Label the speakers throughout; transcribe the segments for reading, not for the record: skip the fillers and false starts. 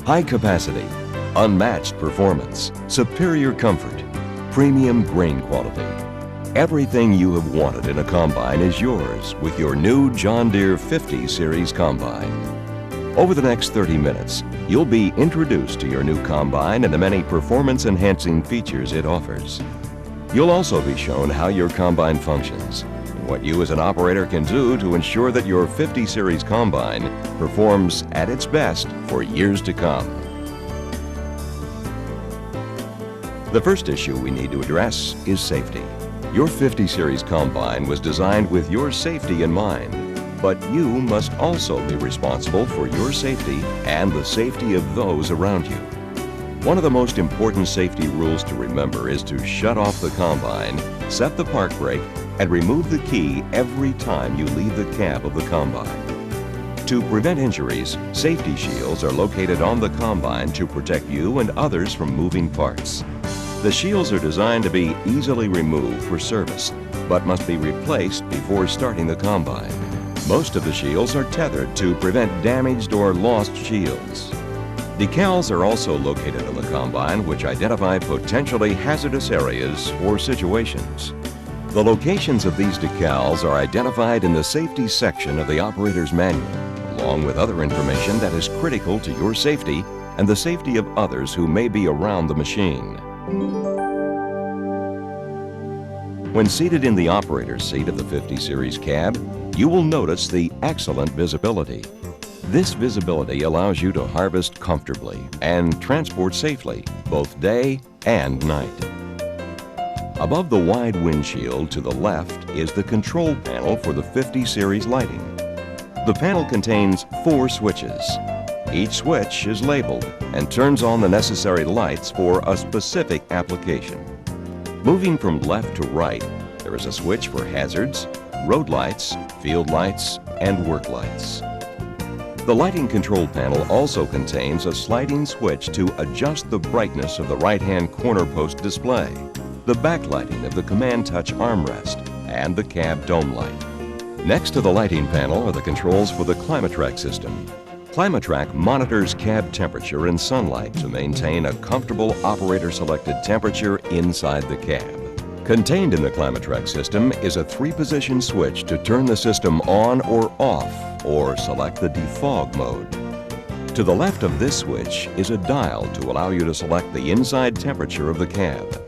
Speaker 1: High capacity, unmatched performance, superior comfort, premium grain quality. Everything you have wanted in a combine is yours with your new John Deere 50 Series Combine. Over the next 30 minutes, you'll be introduced to your new combine and the many performance-enhancing features it offers. You'll also be shown how your combine functions and what you as an operator can do to ensure that your 50 Series Combine performs at its best for years to come. The first issue we need to address is safety. Your 50 Series Combine was designed with your safety in mind, but you must also be responsible for your safety and the safety of those around you. One of the most important safety rules to remember is to shut off the combine, set the park brake, and remove the key every time you leave the cab of the combine. To prevent injuries, safety shields are located on the combine to protect you and others from moving parts. The shields are designed to be easily removed for service, but must be replaced before starting the combine. Most of the shields are tethered to prevent damaged or lost shields. Decals are also located on the combine which identify potentially hazardous areas or situations. The locations of these decals are identified in the safety section of the operator's manual, along with other information that is critical to your safety and the safety of others who may be around the machine. When seated in the operator's seat of the 50 Series cab, you will notice the excellent visibility. This visibility allows you to harvest comfortably and transport safely, both day and night. Above the wide windshield to the left is the control panel for the 50 Series lighting. The panel contains 4 switches. Each switch is labeled and turns on the necessary lights for a specific application. Moving from left to right, there is a switch for hazards, road lights, field lights, and work lights. The lighting control panel also contains a sliding switch to adjust the brightness of the right-hand corner post display, the backlighting of the command touch armrest, and the cab dome light. Next to the lighting panel are the controls for the Climatrack system. Climatrack monitors cab temperature and sunlight to maintain a comfortable operator-selected temperature inside the cab. Contained in the Climatrack system is a 3-position switch to turn the system on or off, or select the defog mode. To the left of this switch is a dial to allow you to select the inside temperature of the cab.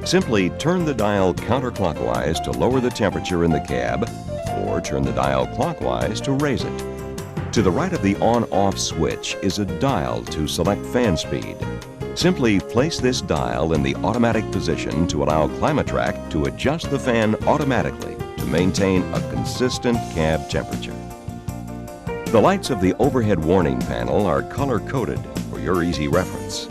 Speaker 1: Simply turn the dial counterclockwise to lower the temperature in the cab, or turn the dial clockwise to raise it. To the right of the on-off switch is a dial to select fan speed. Simply place this dial in the automatic position to allow Climatrack to adjust the fan automatically to maintain a consistent cab temperature. The lights of the overhead warning panel are color-coded for your easy reference.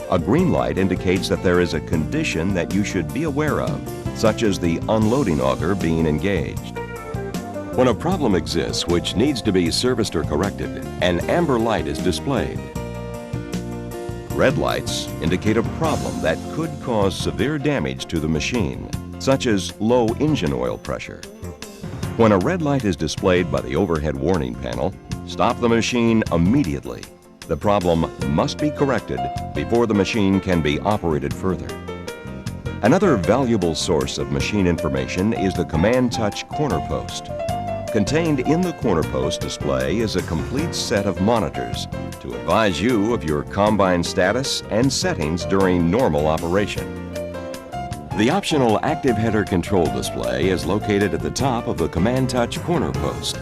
Speaker 1: A green light indicates that there is a condition that you should be aware of, such as the unloading auger being engaged. When a problem exists which needs to be serviced or corrected, an amber light is displayed. Red lights indicate a problem that could cause severe damage to the machine, such as low engine oil pressure. When a red light is displayed by the overhead warning panel, stop the machine immediately. The problem must be corrected before the machine can be operated further. Another valuable source of machine information is the command touch corner post. Contained in the corner post display is a complete set of monitors to advise you of your combine status and settings during normal operation. The optional active header control display is located at the top of the command touch corner post.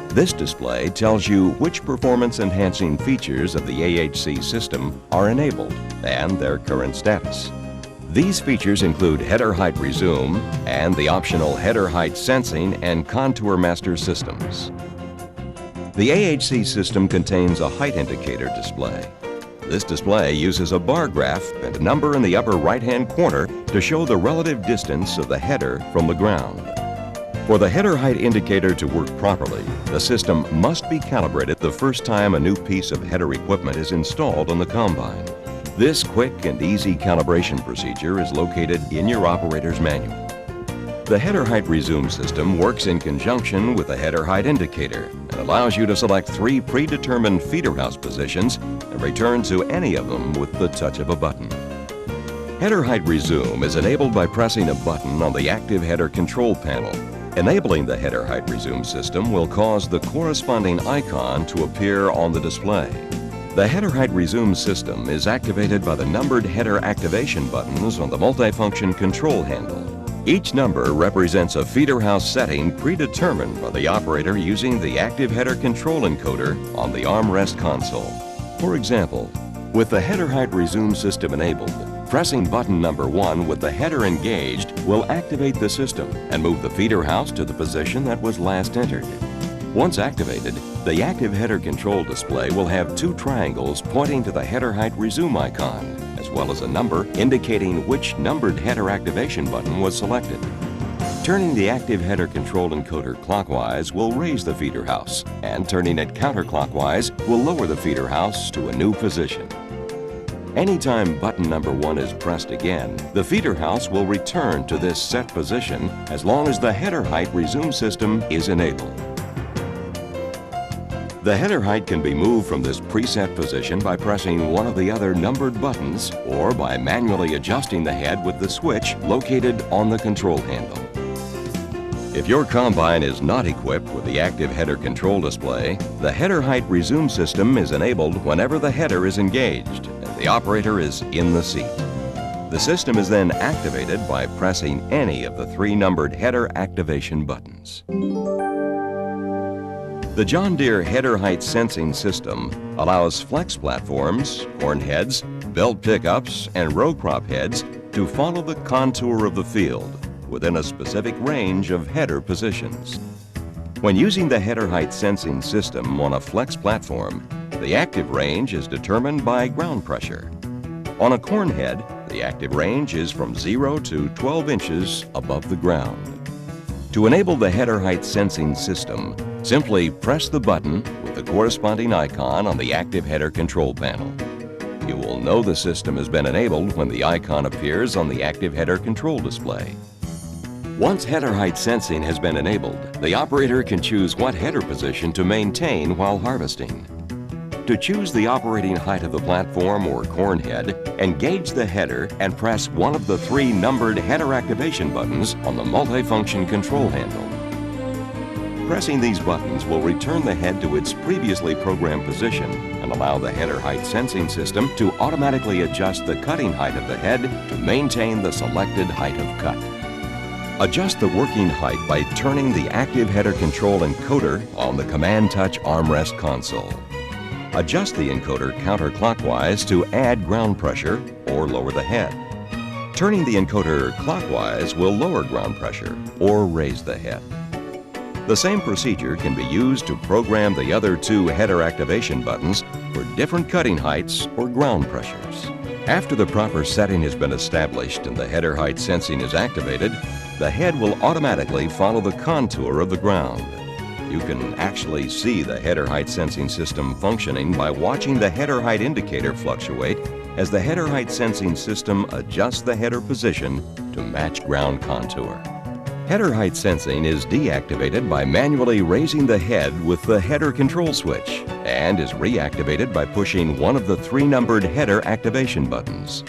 Speaker 1: This display tells you which performance-enhancing features of the AHC system are enabled and their current status. These features include header height resume and the optional header height sensing and ContourMaster systems. The AHC system contains a height indicator display. This display uses a bar graph and a number in the upper right-hand corner to show the relative distance of the header from the ground. For the header height indicator to work properly, the system must be calibrated the first time a new piece of header equipment is installed on the combine. This quick and easy calibration procedure is located in your operator's manual. The header height resume system works in conjunction with the header height indicator and allows you to select 3 predetermined feeder house positions and return to any of them with the touch of a button. Header height resume is enabled by pressing a button on the active header control panel. Enabling the header height resume system will cause the corresponding icon to appear on the display. The header height resume system is activated by the numbered header activation buttons on the multifunction control handle. Each number represents a feeder house setting predetermined by the operator using the active header control encoder on the Armrest console. For example, with the header height resume system enabled, pressing button number 1 with the header engaged will activate the system and move the feeder house to the position that was last entered. Once activated, the active header control display will have 2 triangles pointing to the header height resume icon, as well as a number indicating which numbered header activation button was selected. Turning the active header control encoder clockwise will raise the feeder house, and turning it counterclockwise will lower the feeder house to a new position. Anytime button number 1 is pressed again, the feeder house will return to this set position as long as the header height resume system is enabled. The header height can be moved from this preset position by pressing one of the other numbered buttons or by manually adjusting the head with the switch located on the control handle. If your combine is not equipped with the active header control display, the header height resume system is enabled whenever the header is engaged and the operator is in the seat. The system is then activated by pressing any of the 3 numbered header activation buttons. The John Deere header height sensing system allows flex platforms, corn heads, belt pickups, and row crop heads to follow the contour of the field within a specific range of header positions. When using the header height sensing system on a flex platform, the active range is determined by ground pressure. On a corn head, the active range is from 0 to 12 inches above the ground. To enable the header height sensing system, simply press the button with the corresponding icon on the active header control panel. You will know the system has been enabled when the icon appears on the active header control display. Once header height sensing has been enabled, the operator can choose what header position to maintain while harvesting. To choose the operating height of the platform or corn head, engage the header and press one of the 3 numbered header activation buttons on the multifunction control handle. Pressing these buttons will return the head to its previously programmed position and allow the header height sensing system to automatically adjust the cutting height of the head to maintain the selected height of cut. Adjust the working height by turning the active header control encoder on the Command Touch Armrest console. Adjust the encoder counterclockwise to add ground pressure or lower the head. Turning the encoder clockwise will lower ground pressure or raise the head. The same procedure can be used to program the other 2 header activation buttons for different cutting heights or ground pressures. After the proper setting has been established and the header height sensing is activated, the head will automatically follow the contour of the ground. You can actually see the header height sensing system functioning by watching the header height indicator fluctuate as the header height sensing system adjusts the header position to match ground contour. Header height sensing is deactivated by manually raising the head with the header control switch and is reactivated by pushing one of the 3 numbered header activation buttons.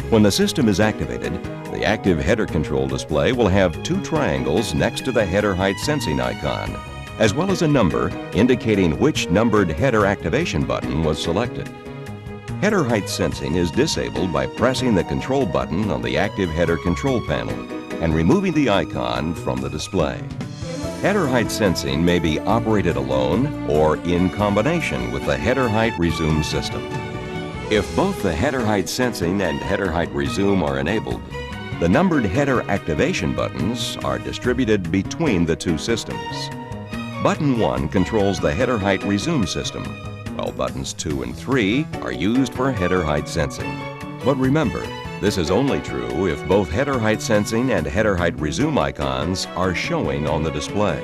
Speaker 1: When the system is activated, the active header control display will have 2 triangles next to the header height sensing icon, as well as a number indicating which numbered header activation button was selected. Header height sensing is disabled by pressing the control button on the active header control panel and removing the icon from the display. Header height sensing may be operated alone or in combination with the header height resume system. If both the header height sensing and header height resume are enabled, the numbered header activation buttons are distributed between the 2 systems. Button 1 controls the header height resume system, while buttons 2 and 3 are used for header height sensing. But remember, this is only true if both header height sensing and header height resume icons are showing on the display.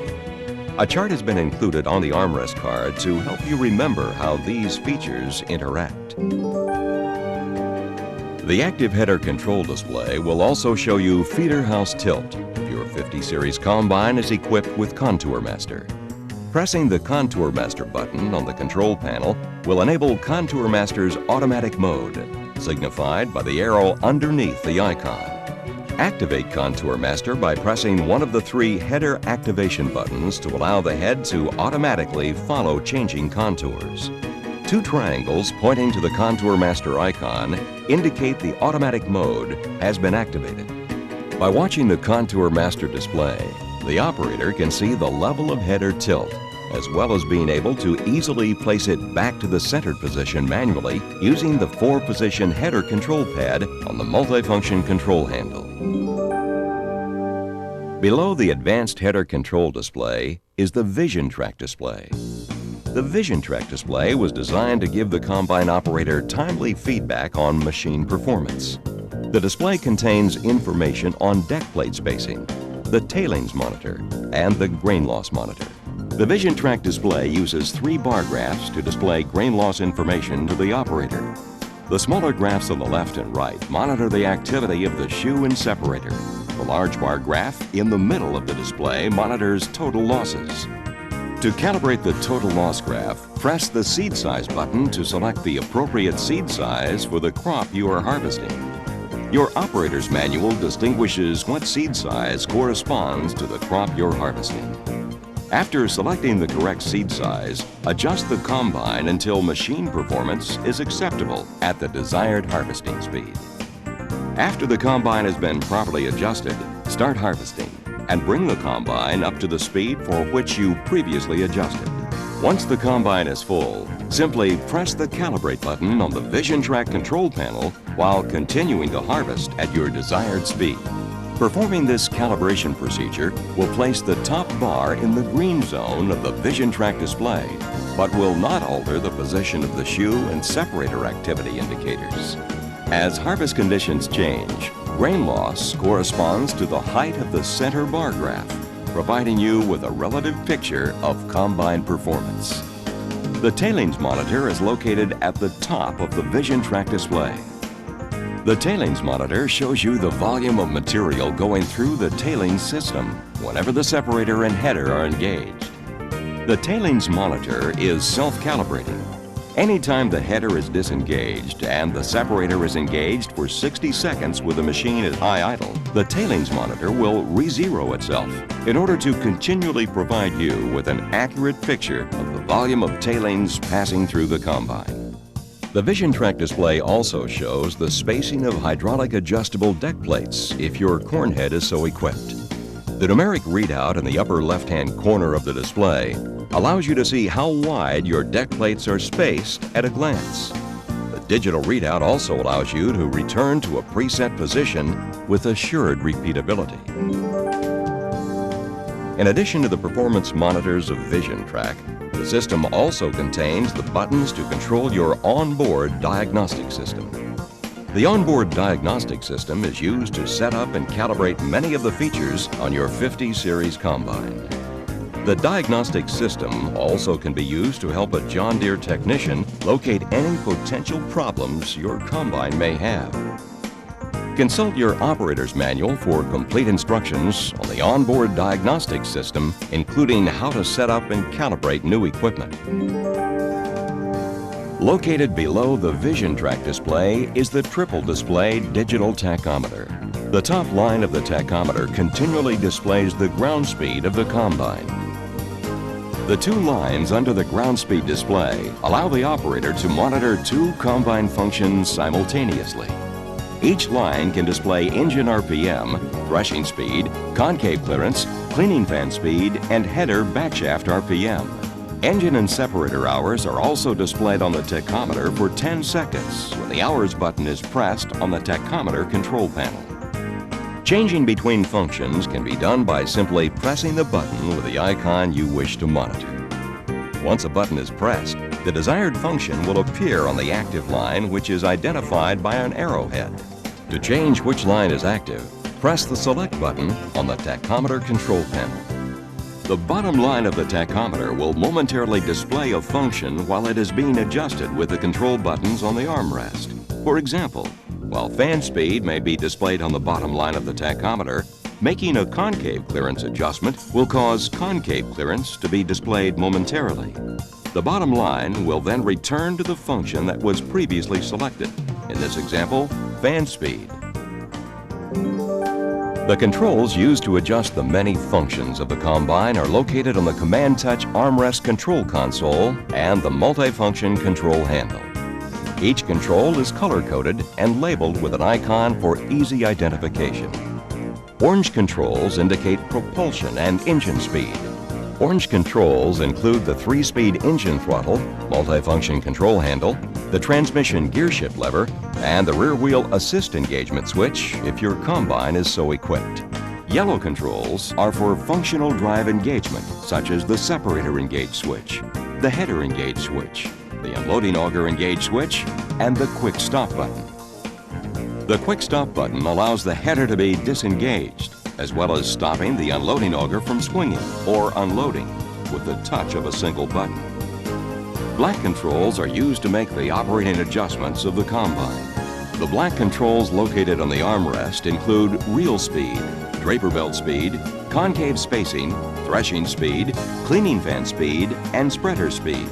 Speaker 1: A chart has been included on the Armrest card to help you remember how these features interact. The active header control display will also show you feeder house tilt if your 50 Series Combine is equipped with ContourMaster. Pressing the ContourMaster button on the control panel will enable ContourMaster's automatic mode, signified by the arrow underneath the icon. Activate ContourMaster by pressing one of the 3 header activation buttons to allow the head to automatically follow changing contours. 2 triangles pointing to the ContourMaster icon indicate the automatic mode has been activated. By watching the ContourMaster display, the operator can see the level of header tilt, as well as being able to easily place it back to the centered position manually using the 4-position header control pad on the multifunction control handle. Below the advanced header control display is the Vision Track display. The Vision Track display was designed to give the combine operator timely feedback on machine performance. The display contains information on deck plate spacing, the tailings monitor, and the grain loss monitor. The Vision Track display uses 3 bar graphs to display grain loss information to the operator. The smaller graphs on the left and right monitor the activity of the shoe and separator. The large bar graph in the middle of the display monitors total losses. To calibrate the total loss graph, press the seed size button to select the appropriate seed size for the crop you are harvesting. Your operator's manual distinguishes what seed size corresponds to the crop you're harvesting. After selecting the correct seed size, adjust the combine until machine performance is acceptable at the desired harvesting speed. After the combine has been properly adjusted, start harvesting and bring the combine up to the speed for which you previously adjusted. Once the combine is full, simply press the Calibrate button on the Vision Track control panel while continuing to harvest at your desired speed. Performing this calibration procedure will place the top bar in the green zone of the Vision Track display, but will not alter the position of the shoe and separator activity indicators. As harvest conditions change, grain loss corresponds to the height of the center bar graph, providing you with a relative picture of combine performance. The tailings monitor is located at the top of the Vision Track display. The tailings monitor shows you the volume of material going through the tailings system whenever the separator and header are engaged. The tailings monitor is self-calibrating. Anytime the header is disengaged and the separator is engaged for 60 seconds with the machine at high idle, the tailings monitor will re-zero itself in order to continually provide you with an accurate picture of the volume of tailings passing through the combine. The Vision Track display also shows the spacing of hydraulic adjustable deck plates if your corn head is so equipped. The numeric readout in the upper left-hand corner of the display allows you to see how wide your deck plates are spaced at a glance. The digital readout also allows you to return to a preset position with assured repeatability. In addition to the performance monitors of Vision Track, the system also contains the buttons to control your onboard diagnostic system. The onboard diagnostic system is used to set up and calibrate many of the features on your 50 Series Combine. The diagnostic system also can be used to help a John Deere technician locate any potential problems your combine may have. Consult your operator's manual for complete instructions on the onboard diagnostic system, including how to set up and calibrate new equipment. Located below the Vision Track display is the triple display digital tachometer. The top line of the tachometer continually displays the ground speed of the combine. The 2 lines under the ground speed display allow the operator to monitor 2 combine functions simultaneously. Each line can display engine RPM, threshing speed, concave clearance, cleaning fan speed, and header backshaft RPM. Engine and separator hours are also displayed on the tachometer for 10 seconds when the hours button is pressed on the tachometer control panel. Changing between functions can be done by simply pressing the button with the icon you wish to monitor. Once a button is pressed, the desired function will appear on the active line, which is identified by an arrowhead. To change which line is active, press the Select button on the tachometer control panel. The bottom line of the tachometer will momentarily display a function while it is being adjusted with the control buttons on the armrest. For example, while fan speed may be displayed on the bottom line of the tachometer, Making a concave clearance adjustment will cause concave clearance to be displayed momentarily. The bottom line will then return to the function that was previously selected. In this example, fan speed. The controls used to adjust the many functions of the combine are located on the Command Touch Armrest control console and the multifunction control handle. Each control is color-coded and labeled with an icon for easy identification. Orange controls indicate propulsion and engine speed. Orange controls include the 3-speed engine throttle, multifunction control handle, the transmission gear shift lever, and the rear wheel assist engagement switch if your combine is so equipped. Yellow controls are for functional drive engagement, such as the separator engage switch, the header engage switch, the unloading auger engage switch, and the quick stop button. The quick stop button allows the header to be disengaged, as well as stopping the unloading auger from swinging or unloading with the touch of a single button. Black controls are used to make the operating adjustments of the combine. The black controls located on the armrest include reel speed, draper belt speed, concave spacing, threshing speed, cleaning fan speed, and spreader speed,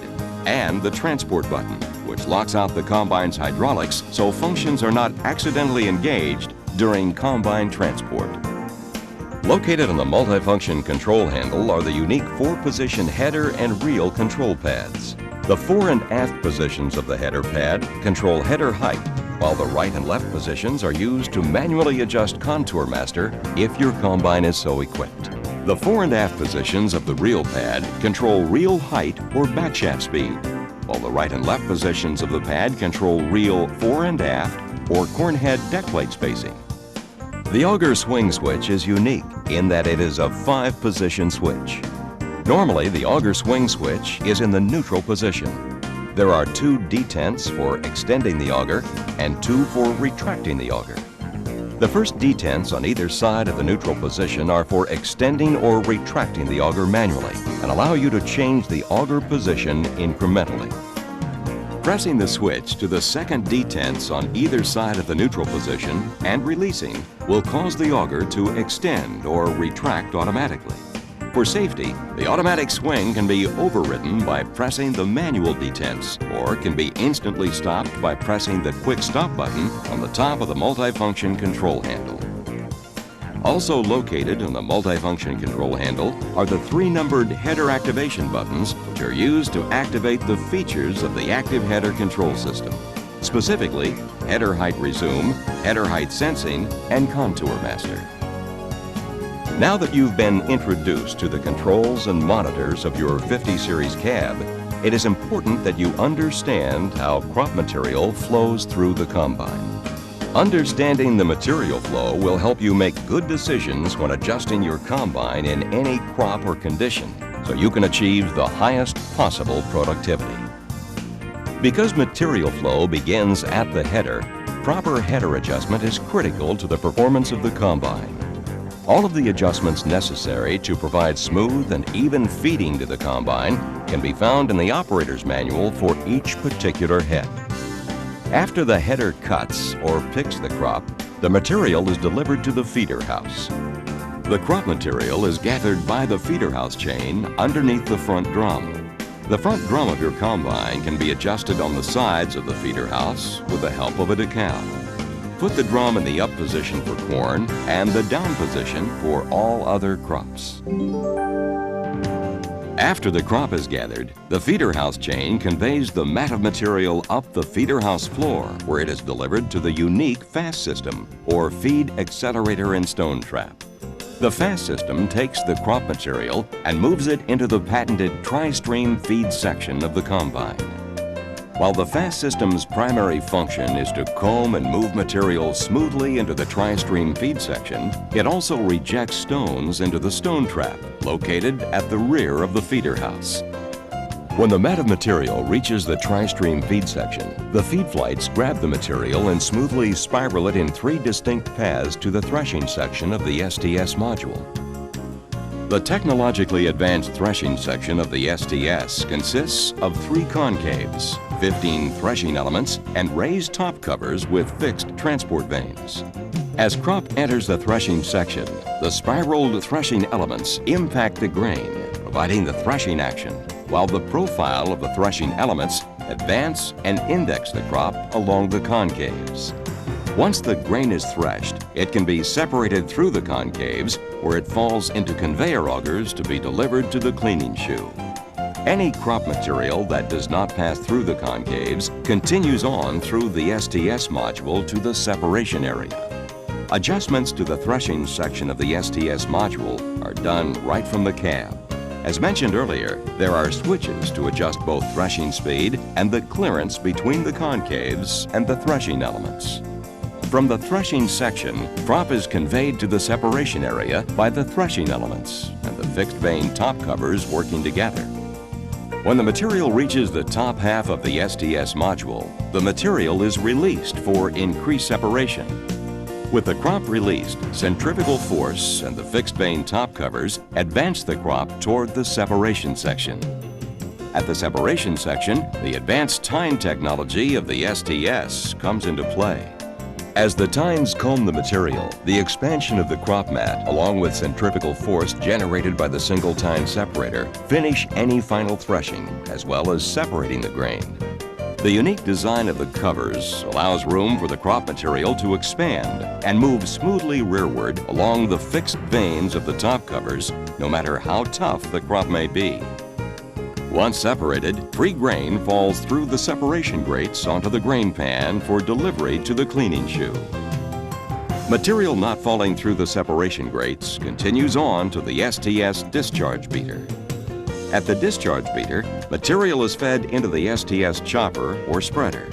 Speaker 1: and the transport button, which locks out the combine's hydraulics so functions are not accidentally engaged during combine transport. Located on the multifunction control handle are the unique 4-position header and reel control pads. The fore and aft positions of the header pad control header height, while the right and left positions are used to manually adjust ContourMaster if your combine is so equipped. The fore and aft positions of the reel pad control reel height or backshaft speed, while the right and left positions of the pad control reel fore and aft or cornhead deck plate spacing. The auger swing switch is unique in that it is a 5-position switch. Normally, the auger swing switch is in the neutral position. There are 2 detents for extending the auger and 2 for retracting the auger. The first detents on either side of the neutral position are for extending or retracting the auger manually and allow you to change the auger position incrementally. Pressing the switch to the second detents on either side of the neutral position and releasing will cause the auger to extend or retract automatically. For safety, the automatic swing can be overridden by pressing the manual detents or can be instantly stopped by pressing the quick stop button on the top of the multifunction control handle. Also located on the multifunction control handle are the 3 numbered header activation buttons, which are used to activate the features of the active header control system, specifically header height resume, header height sensing, and ContourMaster. Now that you've been introduced to the controls and monitors of your 50 Series cab, it is important that you understand how crop material flows through the combine. Understanding the material flow will help you make good decisions when adjusting your combine in any crop or condition, so you can achieve the highest possible productivity. Because material flow begins at the header, proper header adjustment is critical to the performance of the combine. All of the adjustments necessary to provide smooth and even feeding to the combine can be found in the operator's manual for each particular head. After the header cuts or picks the crop, the material is delivered to the feeder house. The crop material is gathered by the feeder house chain underneath the front drum. The front drum of your combine can be adjusted on the sides of the feeder house with the help of a decal. Put the drum in the up position for corn and the down position for all other crops. After the crop is gathered, the feeder house chain conveys the mat of material up the feeder house floor where it is delivered to the unique FAST system or feed accelerator and stone trap. The FAST system takes the crop material and moves it into the patented tri-stream feed section of the combine. While the FAST system's primary function is to comb and move material smoothly into the tri-stream feed section, it also rejects stones into the stone trap located at the rear of the feeder house. When the mat of material reaches the tri-stream feed section, the feed flights grab the material and smoothly spiral it in 3 distinct paths to the threshing section of the STS module. The technologically advanced threshing section of the STS consists of 3 concaves, 15 threshing elements, and raised top covers with fixed transport vanes. As crop enters the threshing section, the spiraled threshing elements impact the grain, providing the threshing action, while the profile of the threshing elements advance and index the crop along the concaves. Once the grain is threshed, it can be separated through the concaves where it falls into conveyor augers to be delivered to the cleaning shoe. Any crop material that does not pass through the concaves continues on through the STS module to the separation area. Adjustments to the threshing section of the STS module are done right from the cab. As mentioned earlier, there are switches to adjust both threshing speed and the clearance between the concaves and the threshing elements. From the threshing section, crop is conveyed to the separation area by the threshing elements and the fixed vane top covers working together. When the material reaches the top half of the STS module, the material is released for increased separation. With the crop released, centrifugal force and the fixed vane top covers advance the crop toward the separation section. At the separation section, the advanced tine technology of the STS comes into play. As the tines comb the material, the expansion of the crop mat, along with centrifugal force generated by the single tine separator, finish any final threshing, as well as separating the grain. The unique design of the covers allows room for the crop material to expand and move smoothly rearward along the fixed vanes of the top covers, no matter how tough the crop may be. Once separated, free grain falls through the separation grates onto the grain pan for delivery to the cleaning shoe. Material not falling through the separation grates continues on to the STS discharge beater. At the discharge beater, material is fed into the STS chopper or spreader.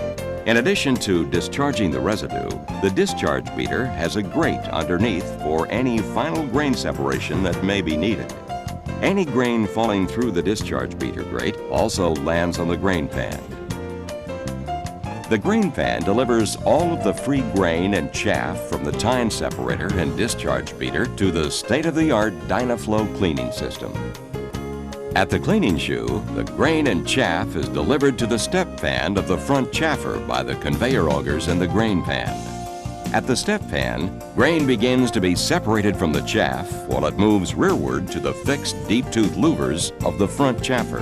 Speaker 1: In addition to discharging the residue, the discharge beater has a grate underneath for any final grain separation that may be needed. Any grain falling through the discharge beater grate also lands on the grain pan. The grain pan delivers all of the free grain and chaff from the tine separator and discharge beater to the state-of-the-art Dynaflow cleaning system. At the cleaning shoe, the grain and chaff is delivered to the step pan of the front chaffer by the conveyor augers in the grain pan. At the step pan, grain begins to be separated from the chaff while it moves rearward to the fixed deep-tooth louvers of the front chaffer.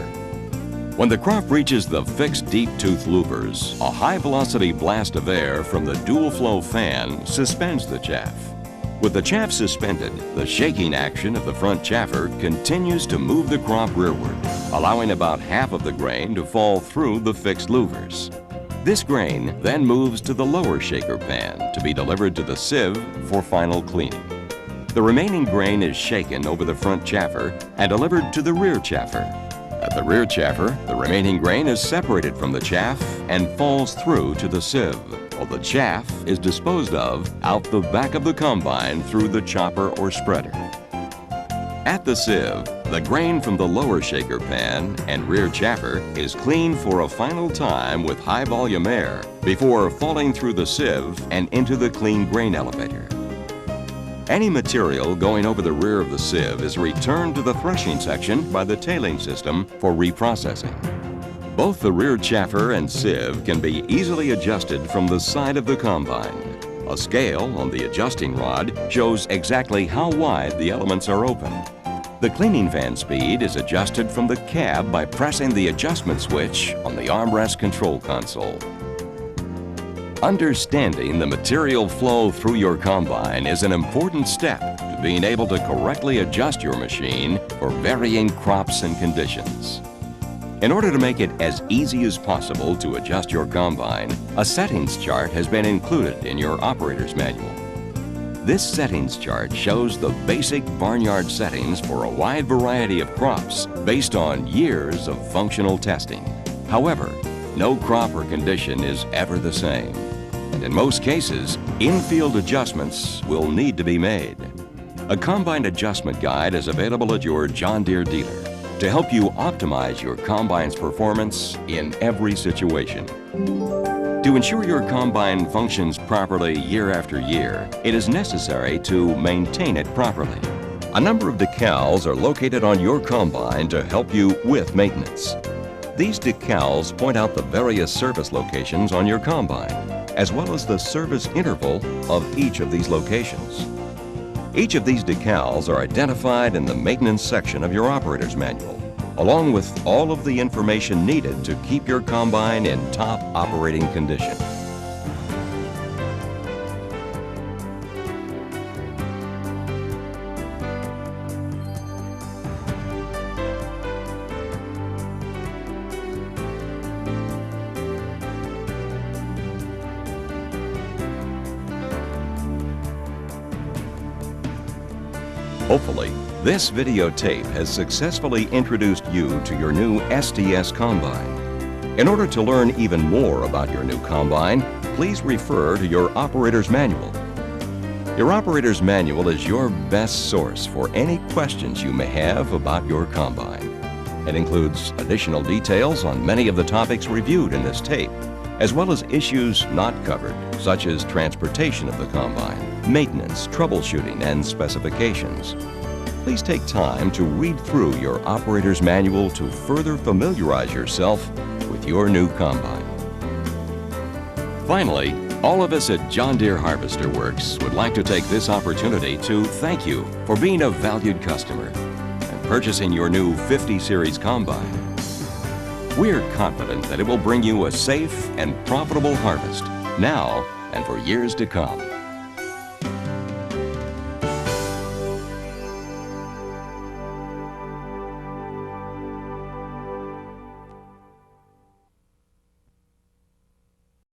Speaker 1: When the crop reaches the fixed deep-tooth louvers, a high-velocity blast of air from the dual-flow fan suspends the chaff. With the chaff suspended, the shaking action of the front chaffer continues to move the crop rearward, allowing about half of the grain to fall through the fixed louvers. This grain then moves to the lower shaker pan to be delivered to the sieve for final cleaning. The remaining grain is shaken over the front chaffer and delivered to the rear chaffer. At the rear chaffer, the remaining grain is separated from the chaff and falls through to the sieve, while the chaff is disposed of out the back of the combine through the chopper or spreader. At the sieve, the grain from the lower shaker pan and rear chaffer is cleaned for a final time with high volume air before falling through the sieve and into the clean grain elevator. Any material going over the rear of the sieve is returned to the threshing section by the tailing system for reprocessing. Both the rear chaffer and sieve can be easily adjusted from the side of the combine. A scale on the adjusting rod shows exactly how wide the elements are open. The cleaning fan speed is adjusted from the cab by pressing the adjustment switch on the Armrest control console. Understanding the material flow through your combine is an important step to being able to correctly adjust your machine for varying crops and conditions. In order to make it as easy as possible to adjust your combine, a settings chart has been included in your operator's manual. This settings chart shows the basic barnyard settings for a wide variety of crops based on years of functional testing. However, no crop or condition is ever the same, and in most cases, in-field adjustments will need to be made. A combine adjustment guide is available at your John Deere dealer to help you optimize your combine's performance in every situation. To ensure your combine functions properly year after year, it is necessary to maintain it properly. A number of decals are located on your combine to help you with maintenance. These decals point out the various service locations on your combine. as well as the service interval of each of these locations. Each of these decals are identified in the maintenance section of your operator's manual, along with all of the information needed to keep your combine in top operating condition. Hopefully, this videotape has successfully introduced you to your new STS Combine. In order to learn even more about your new combine, please refer to your operator's manual. Your operator's manual is your best source for any questions you may have about your combine. It includes additional details on many of the topics reviewed in this tape, as well as issues not covered, such as transportation of the combine, maintenance, troubleshooting, and specifications. Please take time to read through your operator's manual to further familiarize yourself with your new combine. Finally, all of us at John Deere Harvester Works would like to take this opportunity to thank you for being a valued customer and purchasing your new 50 Series Combine. We're confident that it will bring you a safe and profitable harvest now and for years to come.